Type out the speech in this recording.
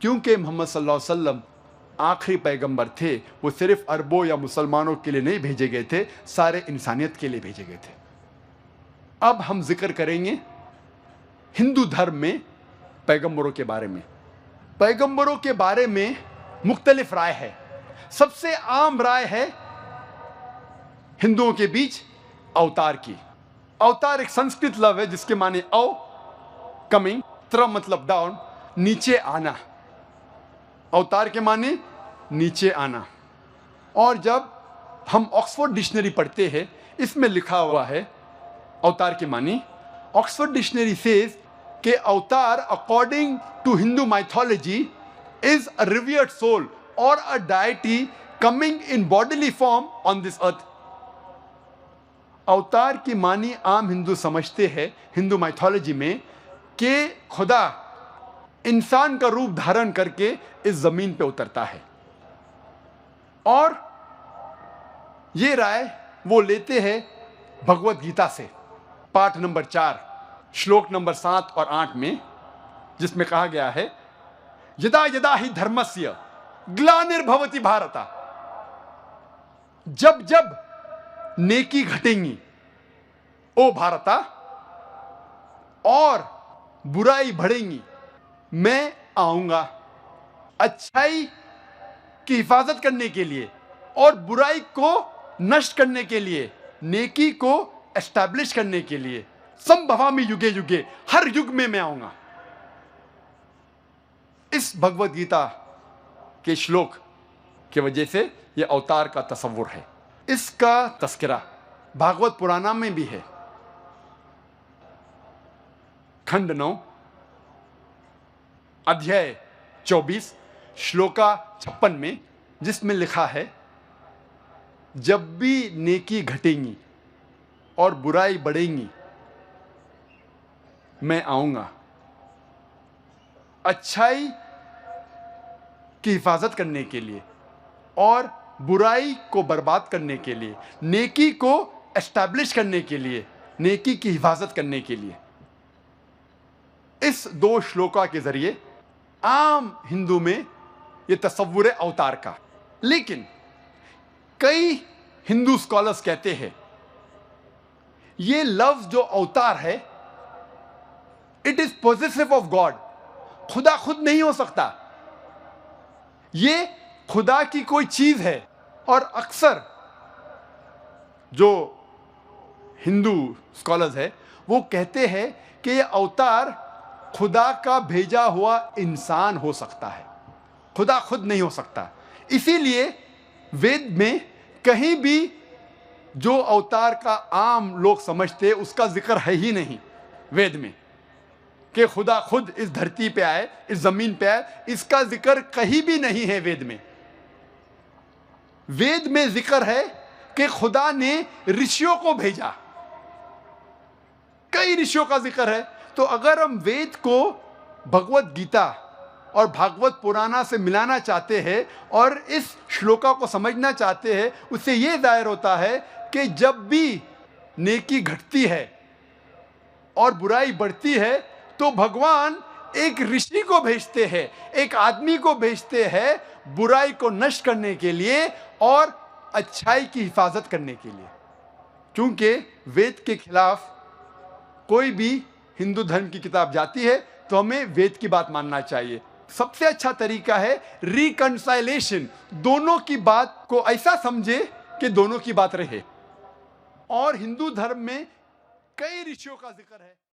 क्योंकि मोहम्मद सल्लल्लाहु अलैहि वसल्लम आखिरी पैगंबर थे, वो सिर्फ अरबों या मुसलमानों के लिए नहीं भेजे गए थे, सारे इंसानियत के लिए भेजे गए थे। अब हम जिक्र करेंगे हिंदू धर्म में पैगंबरों के बारे में। पैगंबरों के बारे में मुख्तलिफ राय है। सबसे आम राय है हिंदुओं के बीच अवतार की। अवतार एक संस्कृत लफ्ज़ है जिसके माने अव कमिंग, त्र मतलब डाउन, नीचे आना। अवतार के माने नीचे आना। और जब हम ऑक्सफोर्ड डिक्शनरी पढ़ते हैं, इसमें लिखा हुआ है अवतार के मानी, ऑक्सफोर्ड डिक्शनरी सेज कि avatar according to Hindu mythology is a revered soul or a deity coming in bodily form on this earth. अवतार की मानी आम हिंदू समझते हैं हिंदू माइथोलॉजी में कि खुदा इंसान का रूप धारण करके इस जमीन पे उतरता है। और ये राय वो लेते हैं भगवत गीता से, पाठ नंबर 4 श्लोक नंबर 7 और 8 में, जिसमें कहा गया है यदा यदा ही धर्मस्य ग्लानिर्भवति भारता। जब जब नेकी घटेंगी ओ भारता और बुराई बढ़ेंगी, मैं आऊंगा अच्छाई की हिफाजत करने के लिए और बुराई को नष्ट करने के लिए, नेकी को एस्टैब्लिश करने के लिए। संभवामि युगे युगे, हर युग में मैं आऊंगा। इस भगवत गीता के श्लोक की वजह से यह अवतार का तस्वुर है। इसका तस्करा भागवत पुराण में भी है, खंड 9 अध्याय 24 श्लोका 56 में, जिसमें लिखा है जब भी नेकी घटेंगी और बुराई बढ़ेंगी, मैं आऊंगा अच्छाई की हिफाजत करने के लिए और बुराई को बर्बाद करने के लिए, नेकी को एस्टैब्लिश करने के लिए, नेकी की हिफाजत करने के लिए। इस 2 श्लोका के जरिए आम हिंदू में यह तस्वुर है अवतार का। लेकिन कई हिंदू स्कॉलर्स कहते हैं ये लफ्ज जो अवतार है, it is positive of God. खुदा खुद नहीं हो सकता, ये खुदा की कोई चीज है। और अक्सर जो हिंदू स्कॉलर्स है वो कहते हैं कि ये अवतार खुदा का भेजा हुआ इंसान हो सकता है, खुदा खुद नहीं हो सकता। इसीलिए वेद में कहीं भी जो अवतार का आम लोग समझते उसका जिक्र है ही नहीं वेद में, कि खुदा खुद इस धरती पे आए, इस जमीन पे आए, इसका जिक्र कहीं भी नहीं है वेद में। वेद में जिक्र है कि खुदा ने ऋषियों को भेजा, कई ऋषियों का जिक्र है। तो अगर हम वेद को भगवत गीता और भागवत पुराना से मिलाना चाहते हैं और इस श्लोका को समझना चाहते हैं, उससे यह जाहिर होता है कि जब भी नेकी घटती है और बुराई बढ़ती है तो भगवान एक ऋषि को भेजते हैं, एक आदमी को भेजते हैं बुराई को नष्ट करने के लिए और अच्छाई की हिफाजत करने के लिए। क्योंकि वेद के खिलाफ कोई भी हिंदू धर्म की किताब जाती है तो हमें वेद की बात मानना चाहिए। सबसे अच्छा तरीका है रिकंसाइलेशन, दोनों की बात को ऐसा समझे कि दोनों की बात रहे। और हिंदू धर्म में कई ऋषियों का जिक्र है।